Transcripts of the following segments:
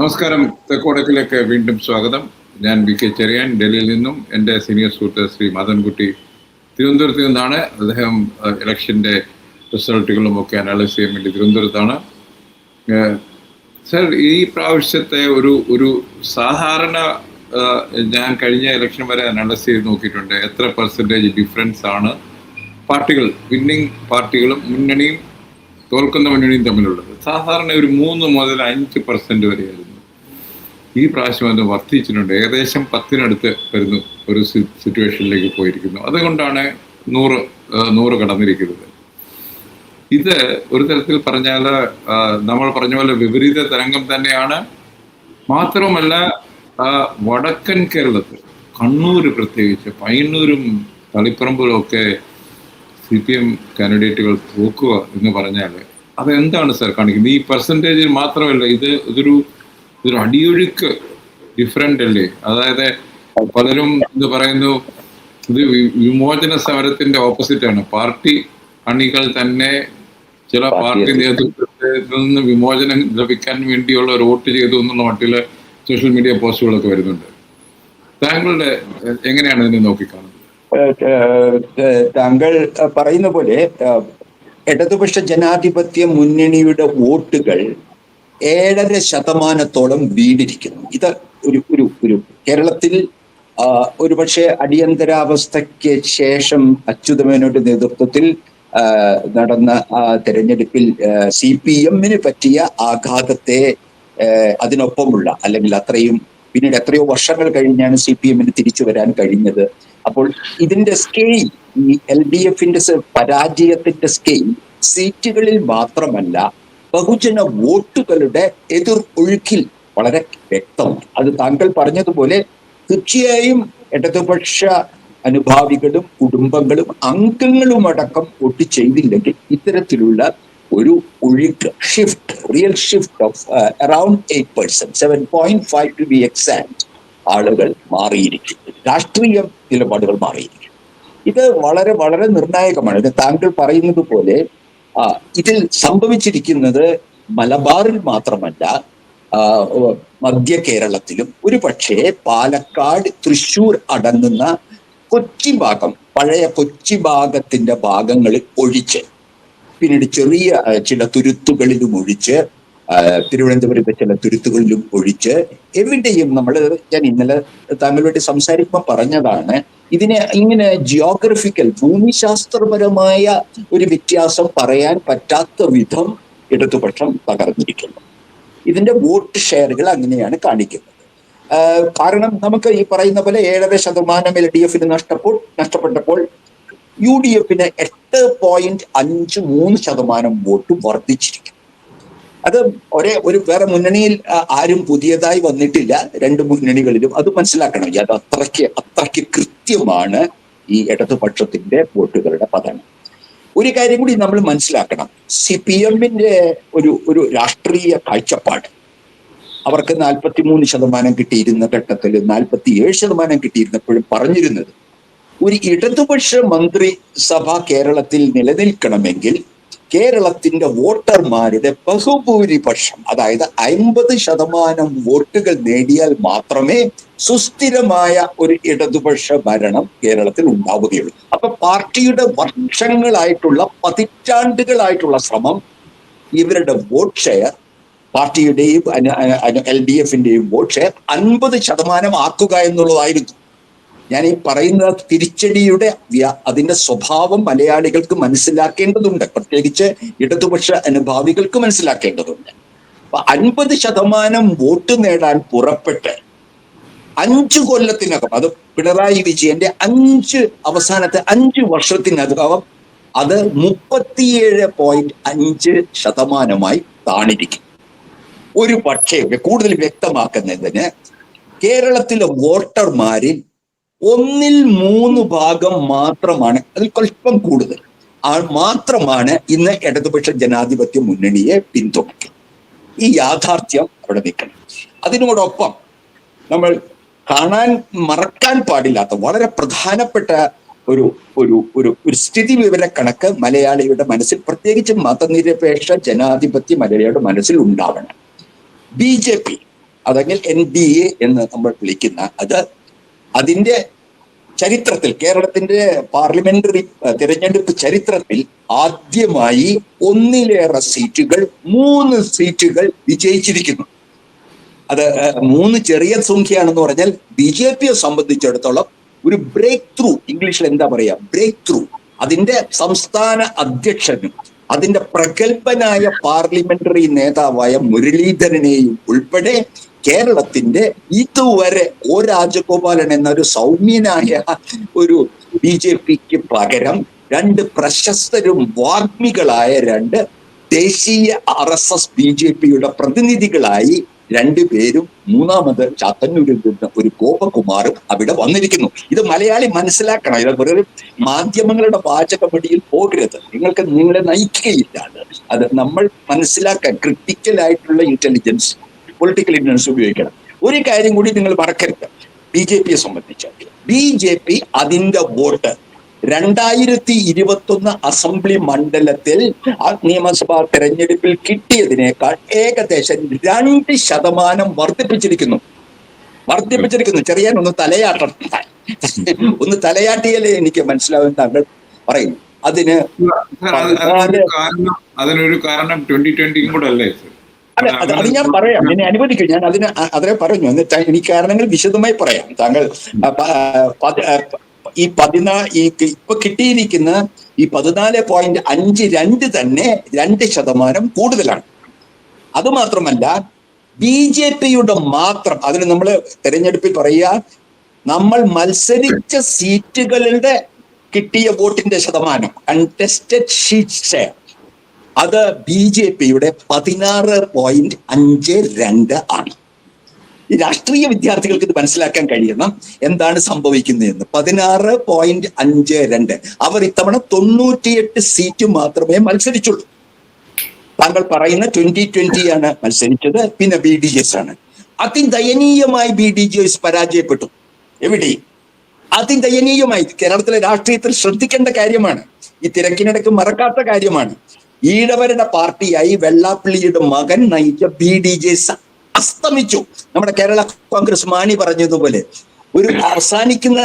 നമസ്കാരം. തെക്കോടക്കിലേക്ക് വീണ്ടും സ്വാഗതം. ഞാൻ വി കെ ചെറിയാൻ, ഡൽഹിയിൽ നിന്നും. എൻ്റെ സീനിയർ സുഹൃത്ത് ശ്രീ മദൻകുട്ടി തിരുവനന്തപുരത്ത് നിന്നാണ്. അദ്ദേഹം ഇലക്ഷൻ്റെ റിസൾട്ടുകളും ഒക്കെ അനലൈസ് ചെയ്യാൻ വേണ്ടി തിരുവനന്തപുരത്താണ്. സർ, ഈ പ്രാവശ്യത്തെ ഒരു സാധാരണ ഞാൻ കഴിഞ്ഞ ഇലക്ഷൻ വരെ അനലൈസ് ചെയ്ത് നോക്കിയിട്ടുണ്ട്. എത്ര പെർസെൻറ്റേജ് ഡിഫറൻസ് ആണ് പാർട്ടികൾ, വിന്നിങ് പാർട്ടികളും മുന്നണിയും തോൽക്കുന്ന മുന്നണിയും തമ്മിലുള്ളത്? സാധാരണ ഒരു 3 മുതൽ 5% വരെയായിരുന്നു. ഈ പ്രാവശ്യം അത് വർദ്ധിച്ചിട്ടുണ്ട്. ഏകദേശം 10-നടുത്ത് വരുന്നു ഒരു സിറ്റുവേഷനിലേക്ക് പോയിരിക്കുന്നു. അതുകൊണ്ടാണ് 100 കടന്നിരിക്കുന്നത്. ഇത് ഒരു തരത്തിൽ പറഞ്ഞാൽ നമ്മൾ പറഞ്ഞ പോലെ വിപരീത തരംഗം തന്നെയാണ്. മാത്രമല്ല, വടക്കൻ കേരളത്തിൽ, കണ്ണൂർ പ്രത്യേകിച്ച്, പയ്യന്നൂരും തളിപ്പറമ്പിലും ഒക്കെ CPM കാൻഡിഡേറ്റുകൾ തോക്കുക എന്ന് പറഞ്ഞാൽ അതെന്താണ് സാർ കാണിക്കുന്നത്? ഈ പെർസെൻറ്റേജിൽ മാത്രമല്ല, ഇതൊരു അടിയൊഴുക്ക് ഡിഫറൻ്റ് അല്ലേ? അതായത് പലരും ഇത് പറയുന്നു, ഇത് വിമോചന സമരത്തിന്റെ ഓപ്പോസിറ്റാണ്. പാർട്ടി അണികൾ തന്നെ ചില പാർട്ടി നേതൃത്വത്തിൽ നിന്ന് വിമോചനം ലഭിക്കാൻ വേണ്ടിയുള്ള ഒരു വോട്ട് ചെയ്തു എന്നുള്ള മട്ടില് സോഷ്യൽ മീഡിയ പോസ്റ്റുകളൊക്കെ വരുന്നുണ്ട്. താങ്കളുടെ എങ്ങനെയാണ് ഇതിനെ നോക്കിക്കാണുന്നത്? താങ്കൾ പറയുന്ന പോലെ ഇടതുപക്ഷ ജനാധിപത്യ മുന്നണിയുടെ വോട്ടുകൾ 7.5% വീണിരിക്കുന്നു. ഇത് ഒരു കേരളത്തിൽ ഒരുപക്ഷെ അടിയന്തരാവസ്ഥയ്ക്ക് ശേഷം അച്യുതമേനോന്റെ നേതൃത്വത്തിൽ നടന്ന തെരഞ്ഞെടുപ്പിൽ CPM-ന് പറ്റിയ ആഘാതത്തെ അതിനൊപ്പമുള്ള, അല്ലെങ്കിൽ പിന്നീട് എത്രയോ വർഷങ്ങൾ കഴിഞ്ഞാണ് CPM-ന് തിരിച്ചു വരാൻ കഴിഞ്ഞത്. അപ്പോൾ ഇതിന്റെ സ്കെയിൽ, ഈ LDF-ന്റെ പരാജയത്തിന്റെ സ്കെയിൽ സീറ്റുകളിൽ മാത്രമല്ല, ബഹുജന വോട്ടുകളുടെ എതിർ ഒഴുക്കിൽ വളരെ വ്യക്തമാണ്. അത് താങ്കൾ പറഞ്ഞതുപോലെ തീർച്ചയായും ഇടതുപക്ഷ അനുഭാവികളും കുടുംബങ്ങളും അംഗങ്ങളും അടക്കം വോട്ട് ചെയ്തില്ലെങ്കിൽ ഇത്തരത്തിലുള്ള ഒരു ഒഴുക്ക്, real shift of around 8%, 7.5 to be exact, ആളുകൾ മാറിയിരിക്കും, രാഷ്ട്രീയ നിലപാടുകൾ മാറിയിരിക്കും. ഇത് വളരെ വളരെ നിർണായകമാണ്. ഇത് താങ്കൾ പറയുന്നത് പോലെ ഇതിൽ സംഭവിച്ചിരിക്കുന്നത് മലബാറിൽ മാത്രമല്ല, മധ്യ കേരളത്തിലും, ഒരു പക്ഷേ പാലക്കാട്, തൃശ്ശൂർ അടങ്ങുന്ന കൊച്ചി ഭാഗം, പഴയ കൊച്ചി ഭാഗത്തിന്റെ ഭാഗങ്ങളിൽ ഒഴിച്ച്, പിന്നീട് ചെറിയ ചില തുരുത്തുകളിലും ഒഴിച്ച്, തിരുവനന്തപുരത്തെ ചില തുരുത്തുകളിലും ഒഴിച്ച്, എവിടെയും ഞാൻ ഇന്നലെ താങ്കളുടെ സംസാരിക്കുമ്പോൾ പറഞ്ഞതാണ്, ഇതിനെ ഇങ്ങനെ ജിയോഗ്രഫിക്കൽ, ഭൂമിശാസ്ത്രപരമായ ഒരു വ്യത്യാസം പറയാൻ പറ്റാത്ത വിധം ഇടതുപക്ഷം തകർന്നിരിക്കുന്നു. ഇതിന്റെ വോട്ട് ഷെയറുകൾ അങ്ങനെയാണ് കാണിക്കുന്നത്. കാരണം നമുക്ക് ഈ പറയുന്ന പോലെ 7.5% LDF-ന് നഷ്ടപ്പെട്ടപ്പോൾ UDF-ന് 8.53% വോട്ട് വർദ്ധിച്ചിരിക്കും. അത് വേറെ മുന്നണിയിൽ ആരും പുതിയതായി വന്നിട്ടില്ല, 2 മുന്നണികളിലും. അത് മനസ്സിലാക്കണം. അത് അത്രയ്ക്ക് കൃത്യമാണ് ഈ ഇടതുപക്ഷത്തിന്റെ വോട്ടുകളുടെ പതനം. ഒരു കാര്യം കൂടി നമ്മൾ മനസ്സിലാക്കണം. CPM-ന്റെ ഒരു രാഷ്ട്രീയ കാഴ്ചപ്പാട്, അവർക്ക് 43% കിട്ടിയിരുന്ന ഘട്ടത്തിൽ 47% കിട്ടിയിരുന്നപ്പോഴും പറഞ്ഞിരുന്നത്, ഒരു ഇടതുപക്ഷ മന്ത്രിസഭ കേരളത്തിൽ നിലനിൽക്കണമെങ്കിൽ കേരളത്തിന്റെ വോട്ടർമാരുടെ ബഹുഭൂരിപക്ഷം, അതായത് 50% വോട്ടുകൾ നേടിയാൽ മാത്രമേ സുസ്ഥിരമായ ഒരു ഇടതുപക്ഷ ഭരണം കേരളത്തിൽ ഉണ്ടാവുകയുള്ളൂ. അപ്പൊ പാർട്ടിയുടെ വർഷങ്ങളായിട്ടുള്ള, പതിറ്റാണ്ടുകളായിട്ടുള്ള ശ്രമം, ഇവരുടെ വോട്ട് ഷെയർ, പാർട്ടിയുടെയും LDF-ന്റെയും വോട്ട് ഷെയർ 50% ആക്കുക എന്നുള്ളതായിരുന്നു. ഞാൻ ഈ പറയുന്ന തിരിച്ചടിയുടെ അതിന്റെ സ്വഭാവം മലയാളികൾക്ക് മനസ്സിലാക്കേണ്ടതുണ്ട്, പ്രത്യേകിച്ച് ഇടതുപക്ഷ അനുഭാവികൾക്ക് മനസ്സിലാക്കേണ്ടതുണ്ട്. അപ്പൊ 50% വോട്ട് നേടാൻ പുറപ്പെട്ട് 5 കൊല്ലത്തിനകം, അത് പിണറായി വിജയന്റെ അവസാനത്തെ 5 വർഷത്തിനകം അത് 37.5% താണിരിക്കും. ഒരു പക്ഷേ കൂടുതൽ വ്യക്തമാക്കുന്നതിന്, കേരളത്തിലെ വോട്ടർമാരിൽ 1/3 മാത്രമാണ്, അതിൽ അല്പം കൂടുതൽ മാത്രമാണ് ഇന്ന് ഇടതുപക്ഷ ജനാധിപത്യ മുന്നണിയെ പിന്തുണയ്ക്കുന്നത്. ഈ യാഥാർത്ഥ്യം അവിടെ നിൽക്കണം. അതിനോടൊപ്പം നമ്മൾ മറക്കാൻ പാടില്ലാത്ത വളരെ പ്രധാനപ്പെട്ട ഒരു സ്ഥിതി വിവര കണക്ക് മലയാളിയുടെ മനസ്സിൽ, പ്രത്യേകിച്ച് മതനിരപേക്ഷ ജനാധിപത്യ മലയാളിയുടെ മനസ്സിൽ ഉണ്ടാവണം. BJP അല്ലെങ്കിൽ NDA എന്ന് നമ്മൾ വിളിക്കുന്ന അതിന്റെ ചരിത്രത്തിൽ, കേരളത്തിന്റെ പാർലമെന്ററി തിരഞ്ഞെടുപ്പ് ചരിത്രത്തിൽ ആദ്യമായി 1-ലേറെ സീറ്റുകൾ, 3 സീറ്റുകൾ വിജയിച്ചിരിക്കുന്നു. അത് 3 ചെറിയ സംഖ്യയാണെന്ന് പറഞ്ഞാൽ BJPയെ സംബന്ധിച്ചിടത്തോളം ഒരു ബ്രേക്ക് ത്രൂ, ഇംഗ്ലീഷിൽ എന്താ പറയാ, ബ്രേക്ക് ത്രൂ. അതിന്റെ സംസ്ഥാന അധ്യക്ഷനും അതിന്റെ പ്രഗത്ഭനായ പാർലമെന്ററി നേതാവായ മുരളീധരനെയും ഉൾപ്പെടെ കേരളത്തിന്റെ ഇതുവരെ രാജഗോപാലൻ എന്ന ഒരു സൗമ്യനായ ഒരു BJPക്ക് പകരം 2 പ്രശസ്തരും വാഗ്മികളായ 2 ദേശീയ RSS BJPയുടെ പ്രതിനിധികളായി 2 പേരും, മൂന്നാമത് ചാത്തന്നൂരിൽ നിന്ന് ഒരു ഗോപകുമാറും അവിടെ വന്നിരിക്കുന്നു. ഇത് മലയാളി മനസ്സിലാക്കണം. ഇത് വെറുതെ മാധ്യമങ്ങളുടെ വാചകമടിയിൽ പോകരുത്. നിങ്ങളെ നയിക്കുകയില്ല. അത് നമ്മൾ മനസ്സിലാക്കാൻ ക്രിട്ടിക്കലായിട്ടുള്ള ഇന്റലിജൻസ്, പൊളിറ്റിക്കൽ ഇന്റലിജൻസ് ഉപയോഗിക്കണം. ഒരു കാര്യം കൂടി നിങ്ങൾ മറക്കരുത്. BJPയെ സംബന്ധിച്ച് BJP അതിന്റെ വോട്ട് 2021 അസംബ്ലി മണ്ഡലത്തിൽ നിയമസഭാ തെരഞ്ഞെടുപ്പിൽ കിട്ടിയതിനേക്കാൾ ഏകദേശം 2% വർദ്ധിപ്പിച്ചിരിക്കുന്നു. ചെറിയാനൊന്ന് തലയാട്ടണം. ഒന്ന് തലയാട്ടിയാലേ എനിക്ക് മനസ്സിലാവും താങ്കൾ പറയുന്നു. അതിനൊരു കാരണം 2020 കൂടെ അല്ലേ? അത് ഞാൻ പറയാം, എന്നെ അനുവദിക്കും. ഞാൻ അതിനെ പറഞ്ഞു. എന്നിട്ട് എനിക്ക് കാരണങ്ങൾ വിശദമായി പറയാം. താങ്കൾ ഇപ്പൊ കിട്ടിയിരിക്കുന്ന ഈ 14.52 തന്നെ 2% കൂടുതലാണ്. അതുമാത്രമല്ല, BJPയുടെ മാത്രം, അതിന് നമ്മൾ തെരഞ്ഞെടുപ്പിൽ പറയുക, നമ്മൾ മത്സരിച്ച സീറ്റുകളുടെ കിട്ടിയ വോട്ടിന്റെ ശതമാനം, കണ്ടസ്റ്റഡ് ഷീറ്റ് ഷെയർ, അത് BJPയുടെ 16.52 ആണ്. ഈ രാഷ്ട്രീയ വിദ്യാർത്ഥികൾക്ക് ഇത് മനസ്സിലാക്കാൻ കഴിയണം എന്താണ് സംഭവിക്കുന്നതെന്ന്. 16.52. അവർ ഇത്തവണ 98 സീറ്റ് മാത്രമേ മത്സരിച്ചുള്ളൂ. താങ്കൾ പറയുന്ന 2020 ആണ് മത്സരിച്ചത്, പിന്നെ BDJs ആണ്. അതിദയനീയമായി BDJs പരാജയപ്പെട്ടു. എവിടെ? അതിദയനീയമായി. കേരളത്തിലെ രാഷ്ട്രീയത്തിൽ ശ്രദ്ധിക്കേണ്ട കാര്യമാണ്. ഈ തിരക്കിനിടയ്ക്ക് മറക്കാത്ത കാര്യമാണ്. ഈഴവരുടെ പാർട്ടിയായി വെള്ളാപ്പള്ളിയുടെ മകൻ നയിച്ച BDJs അസ്തമിച്ചു. നമ്മുടെ കേരള കോൺഗ്രസ് മാണി പറഞ്ഞതുപോലെ ഒരു അവസാനിക്കുന്ന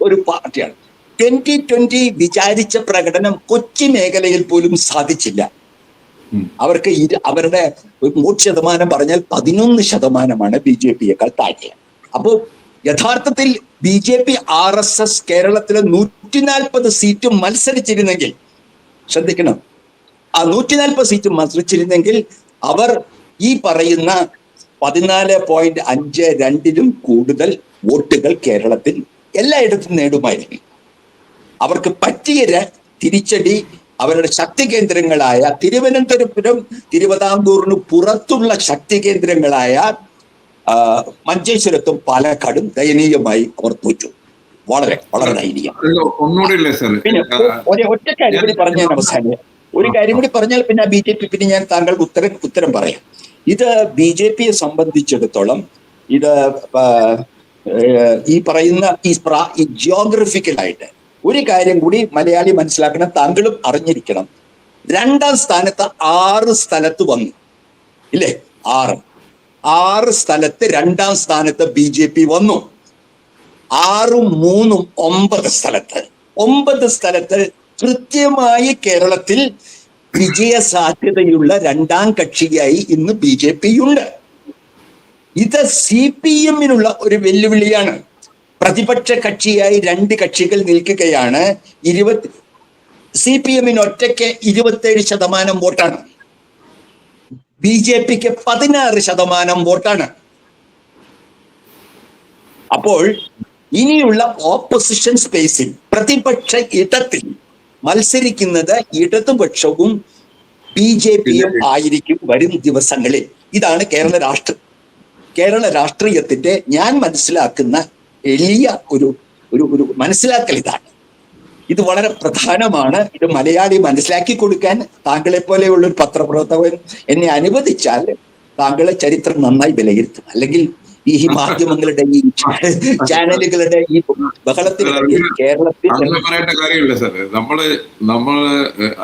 ഒരു പാർട്ടിയാണ്. 2020 വിചാരിച്ച പ്രകടനം കൊച്ചി മേഖലയിൽ പോലും സാധിച്ചില്ല. അവർക്ക് അവരുടെ വോട്ട് ശതമാനം പറഞ്ഞാൽ 11% BJPയേക്കാൾ താഴെ. അപ്പോൾ യഥാർത്ഥത്തിൽ BJP RSS കേരളത്തിലെ 140 സീറ്റ് മത്സരിച്ചിരുന്നെങ്കിൽ, ശ്രദ്ധിക്കണം, ആ 140 സീറ്റ് മത്സരിച്ചിരുന്നെങ്കിൽ അവർ ഈ പറയുന്ന 14.52-ലും കൂടുതൽ വോട്ടുകൾ കേരളത്തിൽ എല്ലായിടത്തും നേടുമായിരുന്നു. അവർക്ക് പറ്റിയ തിരിച്ചടി അവരുടെ ശക്തി കേന്ദ്രങ്ങളായ തിരുവനന്തപുരം, തിരുവിതാംകൂറിന് പുറത്തുള്ള ശക്തി കേന്ദ്രങ്ങളായ മഞ്ചേശ്വരത്തും പാലക്കാടും ദയനീയമായി അവർ തോറ്റു. വളരെ വളരെ ദയനീയം. പിന്നെ ഒറ്റ കാര്യം കൂടി പറഞ്ഞാൽ അവസാനം, ഒരു കാര്യം കൂടി പറഞ്ഞാൽ പിന്നെ BJP, പിന്നെ ഞാൻ താങ്കൾക്ക് ഉത്തരം പറയാം. ഇത് BJPയെ സംബന്ധിച്ചിടത്തോളം ഇത് ഈ പറയുന്ന ഈ ജിയോഗ്രഫിക്കലായിട്ട് ഒരു കാര്യം കൂടി മലയാളി മനസ്സിലാക്കണം, താങ്കളും അറിഞ്ഞിരിക്കണം. 2ാം സ്ഥാനത്ത് 6 സ്ഥലത്ത് വന്നു, ഇല്ലേ? 6 സ്ഥലത്ത് 2ാം സ്ഥാനത്ത് BJP വന്നു. 6ഉം 3ഉം 9 സ്ഥലത്ത് 9 സ്ഥലത്ത് കൃത്യമായി കേരളത്തിൽ വിജയ സാധ്യതയുള്ള 2ാം കക്ഷിയായി ഇന്ന് BJP ഉണ്ട്. ഇത് CPM-നുള്ള ഒരു വെല്ലുവിളിയാണ്. പ്രതിപക്ഷ കക്ഷിയായി 2 കക്ഷികൾ നിൽക്കുകയാണ്. CPM-ന് ഒറ്റയ്ക്ക് 27% വോട്ടാണ്, BJPക്ക് 16% വോട്ടാണ്. അപ്പോൾ ഇനിയുള്ള ഓപ്പോസിഷൻ സ്പേസിൽ, പ്രതിപക്ഷ ഇടത്തിൽ മത്സരിക്കുന്നത് ഇടതുപക്ഷവും BJPയും ആയിരിക്കും വരും ദിവസങ്ങളിൽ. ഇതാണ് കേരള രാഷ്ട്രീയത്തിന്റെ ഞാൻ മനസ്സിലാക്കുന്ന എളിയ ഒരു മനസ്സിലാക്കൽ ഇതാണ്. ഇത് വളരെ പ്രധാനമാണ്. ഇത് മലയാളി മനസ്സിലാക്കി കൊടുക്കാൻ താങ്കളെ പോലെയുള്ള ഒരു പത്രപ്രവർത്തകൻ എന്നെ അനുവദിച്ചാൽ താങ്കളെ ചരിത്രം നന്നായി വിലയിരുത്തും. അല്ലെങ്കിൽ ഈ മാധ്യമങ്ങളുടെ ഈ ചാനലുകളുടെ ഈ ബഹളത്തിനിടയിൽ കേരളത്തിൽ പറയേണ്ട കാര്യമില്ല സാർ. നമ്മള്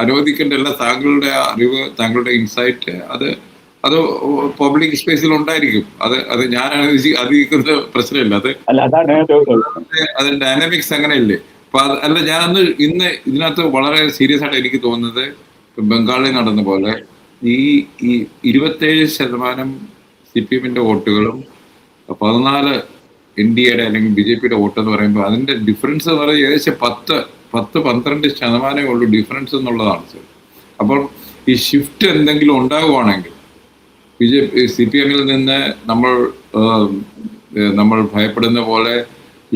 അനുവദിക്കേണ്ടല്ല. താങ്കളുടെ അറിവ്, താങ്കളുടെ ഇൻസൈറ്റ് അത് അത് പബ്ലിക് സ്പേസിൽ ഉണ്ടായിരിക്കും. അത് ഞാൻ അറിയിക്കുന്ന പ്രശ്നമില്ല. അത് ഡൈനാമിക്സ് അങ്ങനെയല്ലേ. അപ്പൊ അല്ല, ഞാനന്ന് ഇന്ന് ഇതിനകത്ത് വളരെ സീരിയസ് ആയിട്ട് എനിക്ക് തോന്നുന്നത്, ബംഗാളിൽ നടന്ന പോലെ ഈ 27% CPM വോട്ടുകളും 14 NDAയുടെ അല്ലെങ്കിൽ BJPയുടെ വോട്ട് എന്ന് പറയുമ്പോൾ അതിന്റെ ഡിഫറൻസ് എന്ന് പറയുന്നത് ഏകദേശം 10-12% ഉള്ളൂ ഡിഫറൻസ് എന്നുള്ളതാണ് സർ. അപ്പോൾ ഈ ഷിഫ്റ്റ് എന്തെങ്കിലും ഉണ്ടാകുവാണെങ്കിൽ CPM നിന്ന് നമ്മൾ ഭയപ്പെടുന്ന പോലെ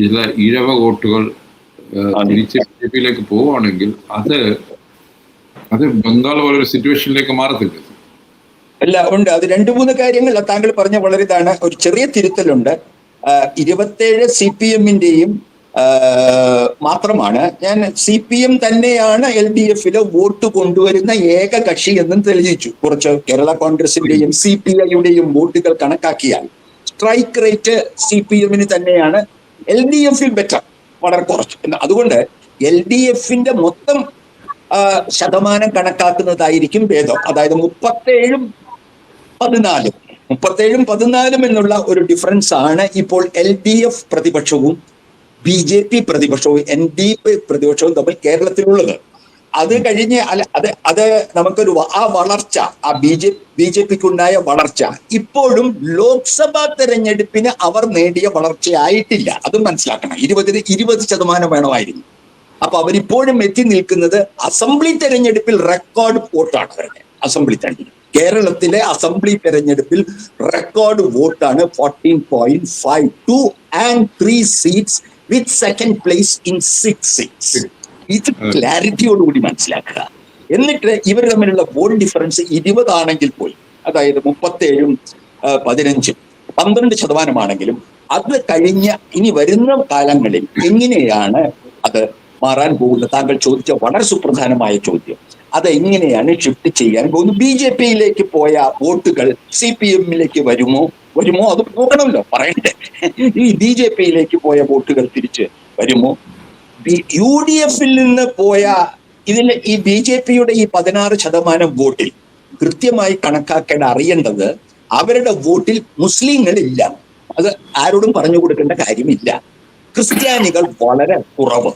ചില ഈഴവ വോട്ടുകൾ തിരിച്ച് BJPയിലേക്ക് പോവുകയാണെങ്കിൽ അത് ബംഗാൾ പോലൊരു സിറ്റുവേഷനിലേക്ക് മാറത്തില്ല. അല്ല, ഉണ്ട്. അത് 2-3 കാര്യങ്ങൾ താങ്കൾ പറഞ്ഞ വളരെ ഇതാണ്. ഒരു ചെറിയ തിരുത്തലുണ്ട്. 27 CPM-ന്റെയും മാത്രമാണ്. ഞാൻ CPM തന്നെയാണ് LDF-ല് വോട്ട് കൊണ്ടുവരുന്ന ഏക കക്ഷി എന്നും തെളിയിച്ചു. കുറച്ച് കേരള കോൺഗ്രസിന്റെയും CPI-യുടെയും വോട്ടുകൾ കണക്കാക്കിയാൽ സ്ട്രൈക്ക് റേറ്റ് CPM-ന് തന്നെയാണ്, LDF-ൽ ബെറ്റർ, വളരെ കുറച്ച്. അതുകൊണ്ട് LDF-ന്റെ മൊത്തം ശതമാനം കണക്കാക്കുന്നതായിരിക്കും ഭേദം. അതായത് 37-14 എന്നുള്ള ഒരു ഡിഫറൻസ് ആണ് ഇപ്പോൾ LDF പ്രതിപക്ഷവും BJP പ്രതിപക്ഷവും NDP പ്രതിപക്ഷവും തമ്മിൽ കേരളത്തിലുള്ളത്. അത് കഴിഞ്ഞ് അത് നമുക്കൊരു ആ വളർച്ച, ആ BJPക്കുണ്ടായ വളർച്ച ഇപ്പോഴും ലോക്സഭാ തെരഞ്ഞെടുപ്പിന് അവർ നേടിയ വളർച്ചയായിട്ടില്ല. അതും മനസ്സിലാക്കണം. 20% വേണമായിരുന്നു. അപ്പൊ അവരിപ്പോഴും എത്തി നിൽക്കുന്നത് അസംബ്ലി തെരഞ്ഞെടുപ്പിൽ റെക്കോർഡ് വോട്ടാണ് വരുന്നത്. അസംബ്ലി തെരഞ്ഞെടുപ്പ്, കേരളത്തിലെ അസംബ്ലി തെരഞ്ഞെടുപ്പിൽ റെക്കോർഡ് വോട്ടാണ് 14.52 and 3 seats with second place in 6 seats. ഇത് ക്ലാരിറ്റിയോടുകൂടി മനസ്സിലാക്കുക. എന്നിട്ട് ഇവർ തമ്മിലുള്ള വോട്ട് ഡിഫറൻസ് 20 ആണെങ്കിൽ പോയി, അതായത് 37-15 12% അത് കഴിഞ്ഞ ഇനി വരുന്ന കാലങ്ങളിൽ എങ്ങനെയാണ് അത് മാറാൻ പോകുന്നത്? താങ്കൾ ചോദിച്ച വളരെ സുപ്രധാനമായ ചോദ്യം. അത് എങ്ങനെയാണ് ഷിഫ്റ്റ് ചെയ്യാൻ പോകുന്നത്? BJPയിലേക്ക് പോയ വോട്ടുകൾ CPM-ലേക്ക് വരുമോ? അത് പോകണമല്ലോ, പറയണ്ടേ. ഈ BJPയിലേക്ക് പോയ വോട്ടുകൾ തിരിച്ച് വരുമോ? UDF-ൽ നിന്ന് പോയ ഈ BJPയുടെ ഈ 16% വോട്ടിൽ കൃത്യമായി അറിയേണ്ടത് അവരുടെ വോട്ടിൽ മുസ്ലിങ്ങളില്ല. അത് ആരോടും പറഞ്ഞു കൊടുക്കേണ്ട കാര്യമില്ല. ക്രിസ്ത്യാനികൾ വളരെ കുറവ്.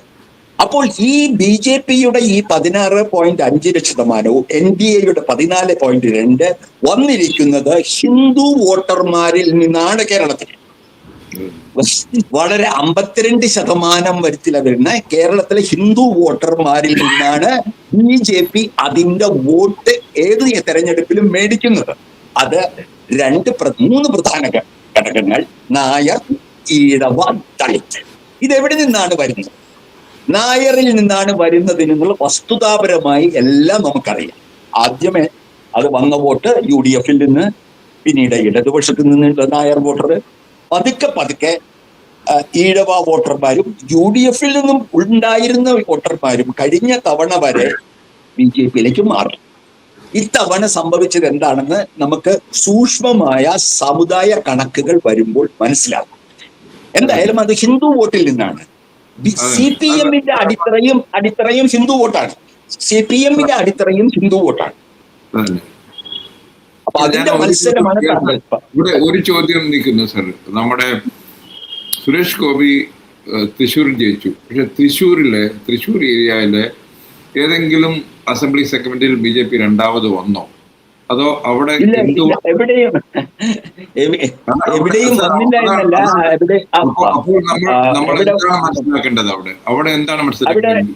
അപ്പോൾ ഈ BJPയുടെ ഈ 16.5% NDAയുടെ 14.2 വന്നിരിക്കുന്നത് ഹിന്ദു വോട്ടർമാരിൽ നിന്നാണ്. കേരളത്തിൽ വളരെ 52% വരുത്തില വരുന്ന കേരളത്തിലെ ഹിന്ദു വോട്ടർമാരിൽ നിന്നാണ് BJP അതിന്റെ വോട്ട് ഏത് തെരഞ്ഞെടുപ്പിലും മേടിക്കുന്നത്. അത് 3 പ്രധാന ഘടകങ്ങൾ: നായർ, ഈഴവ, ദളിത്. ഇതെവിടെ നിന്നാണ് വരുന്നത്? നായറിൽ നിന്നാണ് വരുന്നതിനുള്ള വസ്തുതാപരമായി എല്ലാം നമുക്കറിയാം. ആദ്യമേ അത് വന്ന വോട്ട് UDF-ൽ നിന്ന്, പിന്നീട് ഇടതുപക്ഷത്തിൽ നിന്നുള്ള നായർ വോട്ടർ, പതുക്കെ ഈഴവ വോട്ടർമാരും UDF-ൽ നിന്നും ഉണ്ടായിരുന്ന വോട്ടർമാരും കഴിഞ്ഞ തവണ വരെ BJPയിലേക്ക് മാറി. ഇത്തവണ സംഭവിച്ചത് എന്താണെന്ന് നമുക്ക് സൂക്ഷ്മമായ സമുദായ കണക്കുകൾ വരുമ്പോൾ മനസ്സിലാകും. എന്തായാലും അത് ഹിന്ദു വോട്ടിൽ നിന്നാണ്. CPM-ന്റെ അടിത്തറയും ഹിന്ദു വോട്ടാണ്. CPM-ന്റെ അടിത്തറയും ഹിന്ദു വോട്ടാണ്. അപ്പൊ അതിന്റെ മത്സരമാണ്. ഇവിടെ ഒരു ചോദ്യം നിൽക്കുന്നു സർ. നമ്മുടെ സുരേഷ് ഗോപി തൃശ്ശൂരിൽ ജയിച്ചു. പക്ഷെ തൃശ്ശൂർ ഏരിയയിലെ ഏതെങ്കിലും അസംബ്ലി സെഗ്മെന്റിൽ BJP രണ്ടാമത് വന്നോ? അതോ അവിടെ എവിടെയും വന്നില്ല എന്നല്ല. മനസ്സിലാക്കേണ്ടത് അവിടെ എന്താണ് മനസ്സിലാക്കേണ്ടത്?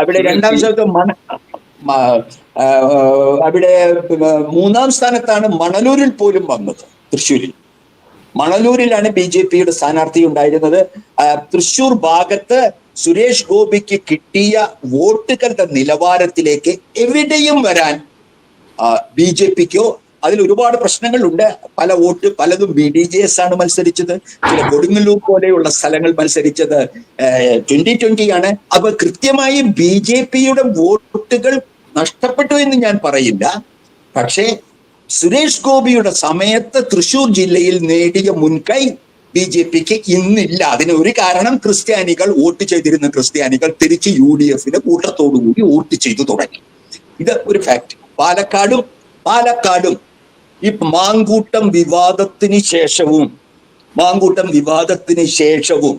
അവിടെ രണ്ടാം സ്ഥലത്ത് അവിടെ 3-ാം സ്ഥാനത്താണ് മണലൂരിൽ പോലും വന്നത്. മണലൂരിലാണ് BJPയുടെ സ്ഥാനാർത്ഥി ഉണ്ടായിരുന്നത്. തൃശ്ശൂർ ഭാഗത്ത് സുരേഷ് ഗോപിക്ക് കിട്ടിയ വോട്ടുകളുടെ നിലവാരത്തിലേക്ക് എവിടെയും വരാൻ BJPക്കോ, അതിൽ ഒരുപാട് പ്രശ്നങ്ങളുണ്ട്. പലതും BDJS ആണ് മത്സരിച്ചത്. ചില കൊടുങ്ങല്ലൂർ പോലെയുള്ള സ്ഥലങ്ങൾ മത്സരിച്ചത് 2020 ആണ്. അപ്പൊ കൃത്യമായി BJPയുടെ വോട്ടുകൾ നഷ്ടപ്പെട്ടു എന്ന് ഞാൻ പറയില്ല. പക്ഷേ സുരേഷ് ഗോപിയുടെ സമയത്ത് തൃശ്ശൂർ ജില്ലയിൽ നേടിയ മുൻകൈ BJPക്ക് ഇന്നില്ല. അതിന് ഒരു കാരണം ക്രിസ്ത്യാനികൾ വോട്ട് ചെയ്തിരുന്ന ക്രിസ്ത്യാനികൾ തിരിച്ച് UDF-ന്റെ കൂട്ടത്തോടുകൂടി വോട്ട് ചെയ്തു തുടങ്ങി. ഇത് ഒരു ഫാക്ട്. പാലക്കാടും ഈ മാങ്കൂട്ടം വിവാദത്തിന് ശേഷവും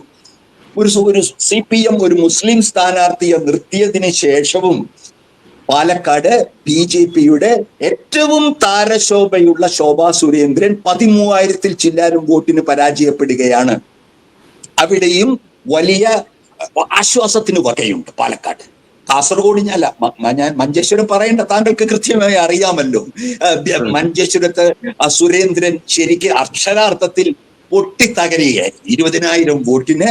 ഒരു CPM ഒരു മുസ്ലിം സ്ഥാനാർത്ഥിയെ നിർത്തിയതിന് ശേഷവും പാലക്കാട് BJPയുടെ ഏറ്റവും താരശോഭയുള്ള ശോഭാ സുരേന്ദ്രൻ 13,000 ചില്ലാനും വോട്ടിന് പരാജയപ്പെടുകയാണ്. അവിടെയും വലിയ ആശ്വാസത്തിന് വകയുണ്ട് പാലക്കാട്. കാസർഗോഡ് ഞാൻ മഞ്ചേശ്വരം പറയേണ്ട, താങ്കൾക്ക് കൃത്യമായി അറിയാമല്ലോ. മഞ്ചേശ്വരത്ത് സുരേന്ദ്രൻ ശരിക്ക് അക്ഷരാർത്ഥത്തിൽ പൊട്ടിത്തകരുകയായിരുന്നു. 20,000 വോട്ടിന്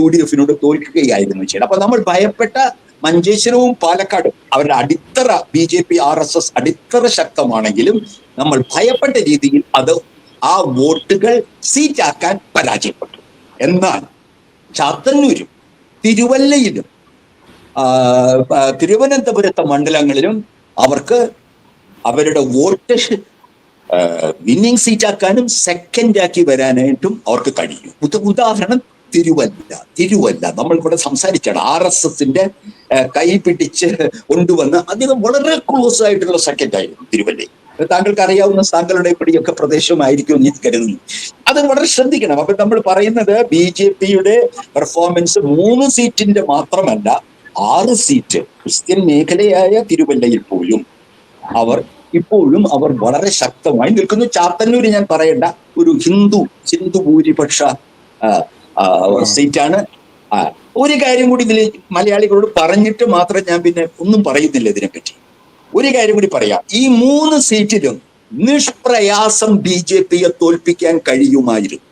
UDF-നോട് തോൽക്കുകയായിരുന്നു ചെയ്തത്. അപ്പൊ നമ്മൾ ഭയപ്പെട്ട മഞ്ചേശ്വരവും പാലക്കാടും അവരുടെ അടിത്തറ BJP RSS അടിത്തറ ശക്തമാണെങ്കിലും നമ്മൾ ഭയപ്പെട്ട രീതിയിൽ ആ വോട്ടുകൾ സീറ്റാക്കാൻ പരാജയപ്പെട്ടു. എന്നാൽ ചാത്തന്നൂരും തിരുവല്ലയിലും തിരുവനന്തപുരത്തെ മണ്ഡലങ്ങളിലും അവർക്ക് അവരുടെ വോട്ട് വിന്നിങ് സീറ്റാക്കാനും സെക്കൻഡാക്കി വരാനായിട്ടും അവർക്ക് കഴിയും. ഉദാഹരണം തിരുവല്ല നമ്മൾ ഇവിടെ സംസാരിച്ചാണ്. RSSന്റെ കൈ പിടിച്ച് കൊണ്ടുവന്ന് അതിന് വളരെ ക്ലോസ് ആയിട്ടുള്ള സെക്കൻഡായിരുന്നു തിരുവല്ല. താങ്കൾക്ക് അറിയാവുന്ന താങ്കളുടെ ഇവിടെയൊക്കെ പ്രദേശമായിരിക്കും എന്ന് ഞാൻ കരുതുന്നു. അത് വളരെ ശ്രദ്ധിക്കണം. അപ്പൊ നമ്മൾ പറയുന്നത് BJPയുടെ പെർഫോമൻസ് 3 സീറ്റിന്റെ മാത്രമല്ല, 6 സീറ്റ് ക്രിസ്ത്യൻ മേഖലയായ തിരുവല്ലയിൽ പോലും ഇപ്പോഴും അവർ വളരെ ശക്തമായി നിൽക്കുന്നു. ചാത്തന്നൂര് ഞാൻ പറയേണ്ട ഒരു ഹിന്ദു ഭൂരിപക്ഷ സീറ്റാണ്. ഒരു കാര്യം കൂടി ഇതിൽ മലയാളികളോട് പറഞ്ഞിട്ട് മാത്രം ഞാൻ പിന്നെ ഒന്നും പറയുന്നില്ല ഇതിനെപ്പറ്റി. ഒരു കാര്യം കൂടി പറയാം. ഈ 3 സീറ്റിലും നിഷ്പ്രയാസം BJPയെ തോൽപ്പിക്കാൻ കഴിയുമായിരുന്നു.